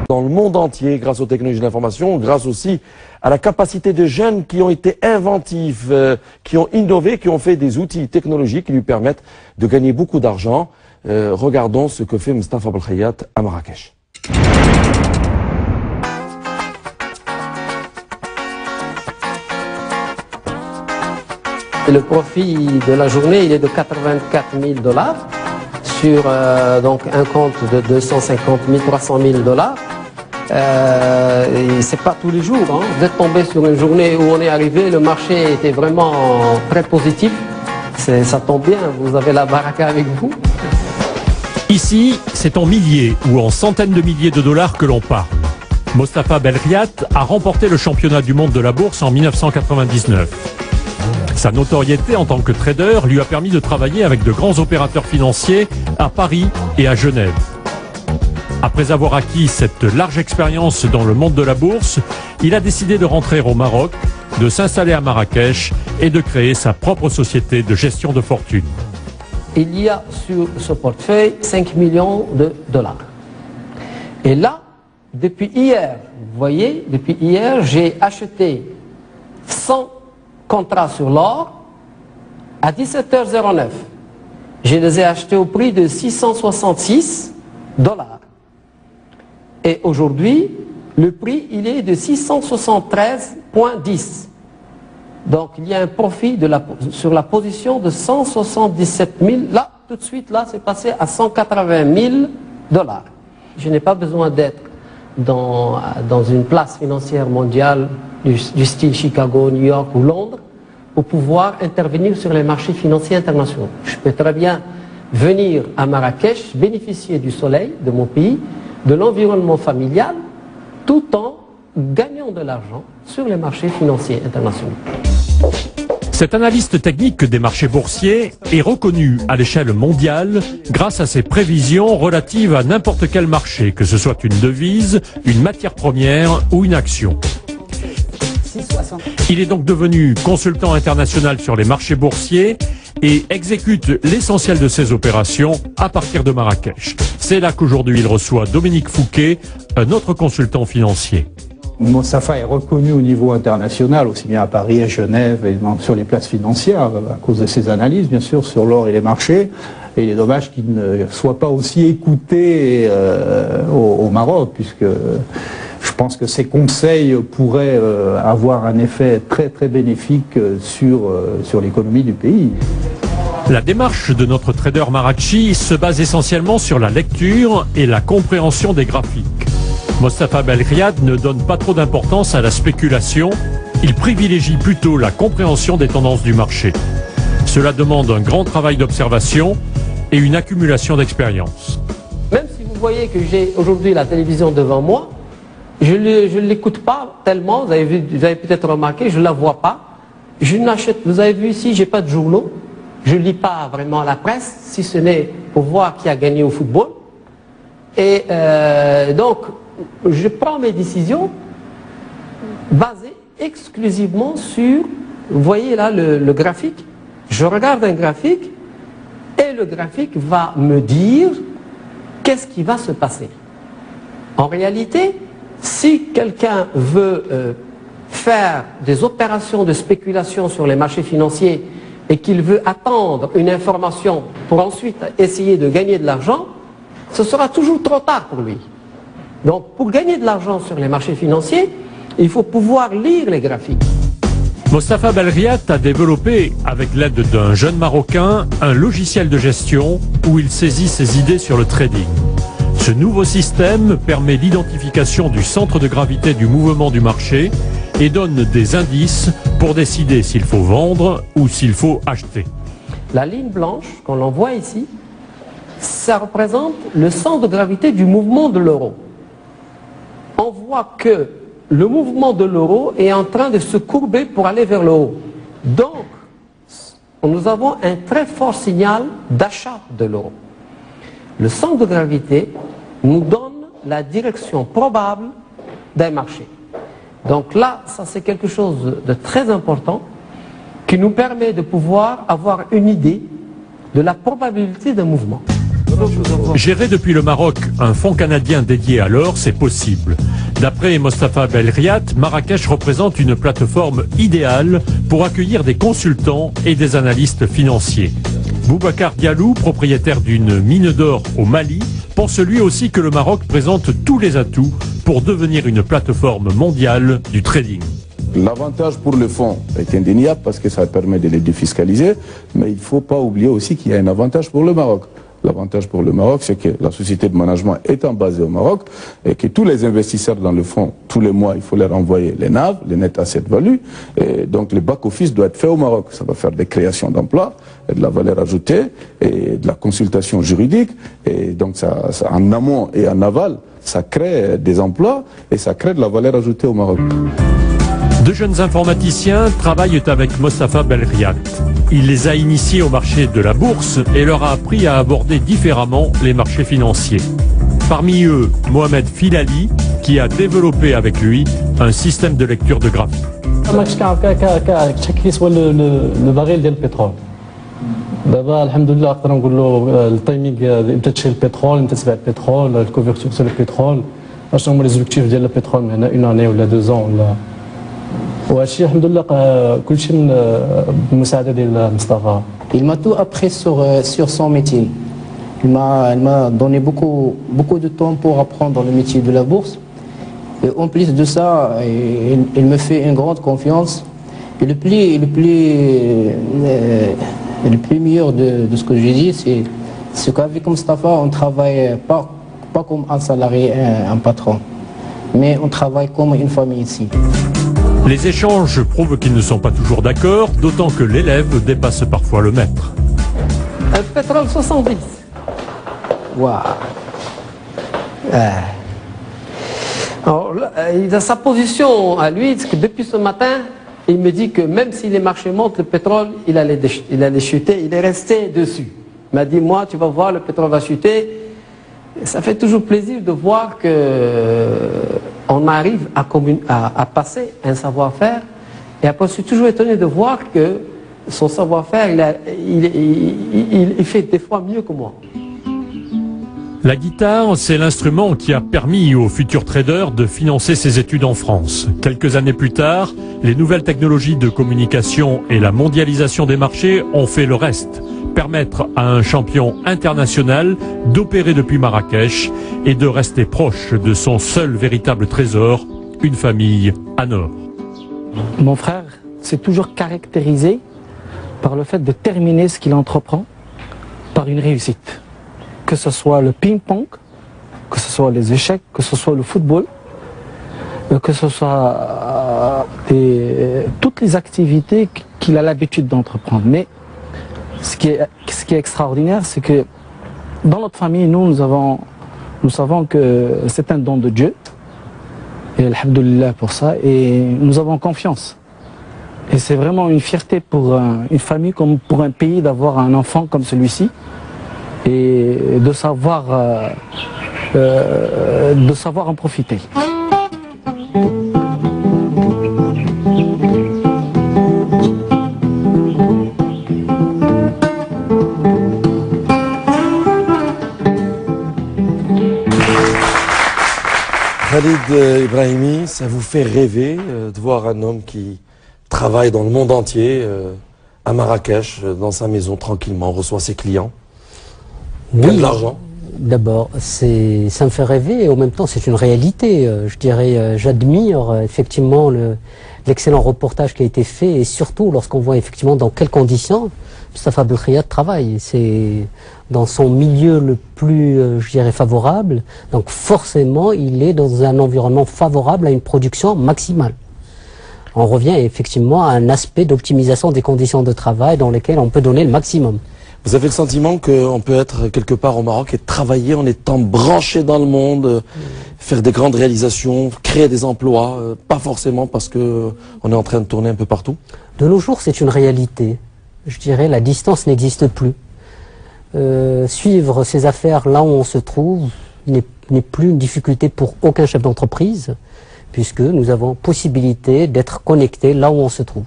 dans le monde entier grâce aux technologies de l'information, grâce aussi à la capacité de jeunes qui ont été inventifs, qui ont innové, qui ont fait des outils technologiques qui lui permettent de gagner beaucoup d'argent. Regardons ce que fait Mostafa Belkhayat à Marrakech. Le profit de la journée, il est de 84 000 $ sur donc un compte de 250 000, 300 000 $. C'est pas tous les jours. Hein. Vous êtes tombé sur une journée où on est arrivé, le marché était vraiment très positif. Ça tombe bien, vous avez la baraka avec vous. Ici, c'est en milliers ou en centaines de milliers de dollars que l'on parle. Mostafa Belkhayat a remporté le championnat du monde de la bourse en 1999. Sa notoriété en tant que trader lui a permis de travailler avec de grands opérateurs financiers à Paris et à Genève. Après avoir acquis cette large expérience dans le monde de la bourse, il a décidé de rentrer au Maroc, de s'installer à Marrakech et de créer sa propre société de gestion de fortune. Il y a sur ce portefeuille 5 millions de $. Et là, depuis hier, vous voyez, depuis hier, j'ai acheté 100 contrats sur l'or à 17h09. Je les ai achetés au prix de 666 $. Et aujourd'hui, le prix, il est de 673,10. Donc, il y a un profit sur la position de 177 000. Là, tout de suite, là, c'est passé à 180 000 $. Je n'ai pas besoin d'être dans une place financière mondiale du style Chicago, New York ou Londres pour pouvoir intervenir sur les marchés financiers internationaux. Je peux très bien venir à Marrakech, bénéficier du soleil de mon pays, de l'environnement familial, tout en gagnant de l'argent sur les marchés financiers internationaux. Cet analyste technique des marchés boursiers est reconnu à l'échelle mondiale grâce à ses prévisions relatives à n'importe quel marché, que ce soit une devise, une matière première ou une action. Il est donc devenu consultant international sur les marchés boursiers et exécute l'essentiel de ses opérations à partir de Marrakech. C'est là qu'aujourd'hui il reçoit Dominique Fouquet, un autre consultant financier. Mostafa est reconnu au niveau international, aussi bien à Paris, à Genève et sur les places financières, à cause de ses analyses, bien sûr, sur l'or et les marchés. Et il est dommage qu'il ne soit pas aussi écouté au Maroc, puisque je pense que ses conseils pourraient avoir un effet très très bénéfique sur l'économie du pays. La démarche de notre trader Marrakchi se base essentiellement sur la lecture et la compréhension des graphiques. Mostafa Belkhayat ne donne pas trop d'importance à la spéculation, il privilégie plutôt la compréhension des tendances du marché. Cela demande un grand travail d'observation et une accumulation d'expérience. Même si vous voyez que j'ai aujourd'hui la télévision devant moi, je ne l'écoute pas tellement, vous avez peut-être remarqué, je ne la vois pas. Je n'achète, vous avez vu ici, je n'ai pas de journaux, je ne lis pas vraiment la presse, si ce n'est pour voir qui a gagné au football. Et donc, je prends mes décisions basées exclusivement sur, vous voyez là le graphique, je regarde un graphique et le graphique va me dire qu'est-ce qui va se passer. En réalité, si quelqu'un veut faire des opérations de spéculation sur les marchés financiers et qu'il veut attendre une information pour ensuite essayer de gagner de l'argent, ce sera toujours trop tard pour lui. Donc, pour gagner de l'argent sur les marchés financiers, il faut pouvoir lire les graphiques. Mostafa Belkhayat a développé, avec l'aide d'un jeune Marocain, un logiciel de gestion où il saisit ses idées sur le trading. Ce nouveau système permet l'identification du centre de gravité du mouvement du marché et donne des indices pour décider s'il faut vendre ou s'il faut acheter. La ligne blanche qu'on envoie ici, ça représente le centre de gravité du mouvement de l'euro. On voit que le mouvement de l'euro est en train de se courber pour aller vers le haut. Donc, nous avons un très fort signal d'achat de l'euro. Le centre de gravité nous donne la direction probable d'un marché. Donc là, ça c'est quelque chose de très important qui nous permet de pouvoir avoir une idée de la probabilité d'un mouvement. Gérer depuis le Maroc un fonds canadien dédié à l'or, c'est possible. D'après Mostafa Belriat, Marrakech représente une plateforme idéale pour accueillir des consultants et des analystes financiers. Boubacar Diallo, propriétaire d'une mine d'or au Mali, pense lui aussi que le Maroc présente tous les atouts pour devenir une plateforme mondiale du trading. L'avantage pour le fonds est indéniable parce que ça permet de les défiscaliser, mais il ne faut pas oublier aussi qu'il y a un avantage pour le Maroc. L'avantage pour le Maroc, c'est que la société de management étant basée au Maroc et que tous les investisseurs dans le fonds, tous les mois, il faut leur envoyer les NAV, les net asset value, et donc le back-office doit être fait au Maroc. Ça va faire des créations d'emplois, de la valeur ajoutée et de la consultation juridique, et donc ça, en amont et en aval, ça crée des emplois et ça crée de la valeur ajoutée au Maroc. Deux jeunes informaticiens travaillent avec Mostafa Belriat. Il les a initiés au marché de la bourse et leur a appris à aborder différemment les marchés financiers. Parmi eux, Mohamed Filali, qui a développé avec lui un système de lecture de graphique. le baril de pétrole. دابا الحمد لله نقدر نقول له التايمينغ امتى تشري البترول امتى تبيع البترول الكوفرتور سو البترول اشنو هما لي زوبجيكتيف ديال البترول من هنا اون اني ولا 2 ans ولا وهادشي الحمد لله كلشي بالمساعده ديال مصطفى. Il m'a tout appris sur son métier. Il m'a donné beaucoup de temps pour apprendre le métier de la bourse. Et en plus de ça, il me fait une grande confiance. Et le plus meilleur de ce que j'ai dit, c'est qu'avec Mostafa, on ne travaille pas comme un salarié, un patron, mais on travaille comme une famille ici. Les échanges prouvent qu'ils ne sont pas toujours d'accord, d'autant que l'élève dépasse parfois le maître. Un pétrole 70. Waouh. Alors, il a sa position à lui, c'est que depuis ce matin, il me dit que même si les marchés montent, le pétrole, il allait chuter. Il est resté dessus. Il m'a dit, moi, tu vas voir, le pétrole va chuter. Et ça fait toujours plaisir de voir qu'on arrive à passer un savoir-faire. Et après, je suis toujours étonné de voir que son savoir-faire, il fait des fois mieux que moi. La guitare, c'est l'instrument qui a permis aux futurs traders de financer ses études en France. Quelques années plus tard, les nouvelles technologies de communication et la mondialisation des marchés ont fait le reste. Permettre à un champion international d'opérer depuis Marrakech et de rester proche de son seul véritable trésor, une famille en or. Mon frère s'est toujours caractérisé par le fait de terminer ce qu'il entreprend par une réussite. Que ce soit le ping-pong, que ce soit les échecs, que ce soit le football, que ce soit toutes les activités qu'il a l'habitude d'entreprendre. Mais ce qui est extraordinaire, c'est que dans notre famille, nous savons que c'est un don de Dieu. Et alhamdoulilah pour ça. Et nous avons confiance. Et c'est vraiment une fierté pour une famille comme pour un pays d'avoir un enfant comme celui-ci. Et de savoir en profiter. Khalid Ibrahimi, ça vous fait rêver de voir un homme qui travaille dans le monde entier, à Marrakech, dans sa maison tranquillement, reçoit ses clients? Oui, de l'argent. D'abord, ça me fait rêver et en même temps c'est une réalité. Je dirais, j'admire effectivement l'excellent reportage qui a été fait et surtout lorsqu'on voit effectivement dans quelles conditions Mostafa Belriat travaille. C'est dans son milieu le plus, je dirais, favorable. Donc forcément, il est dans un environnement favorable à une production maximale. On revient effectivement à un aspect d'optimisation des conditions de travail dans lesquelles on peut donner le maximum. Vous avez le sentiment qu'on peut être quelque part au Maroc et travailler en étant branché dans le monde, faire des grandes réalisations, créer des emplois, pas forcément parce qu'on est en train de tourner un peu partout? De nos jours, c'est une réalité. Je dirais, la distance n'existe plus. Suivre ses affaires là où on se trouve n'est plus une difficulté pour aucun chef d'entreprise, puisque nous avons possibilité d'être connectés là où on se trouve.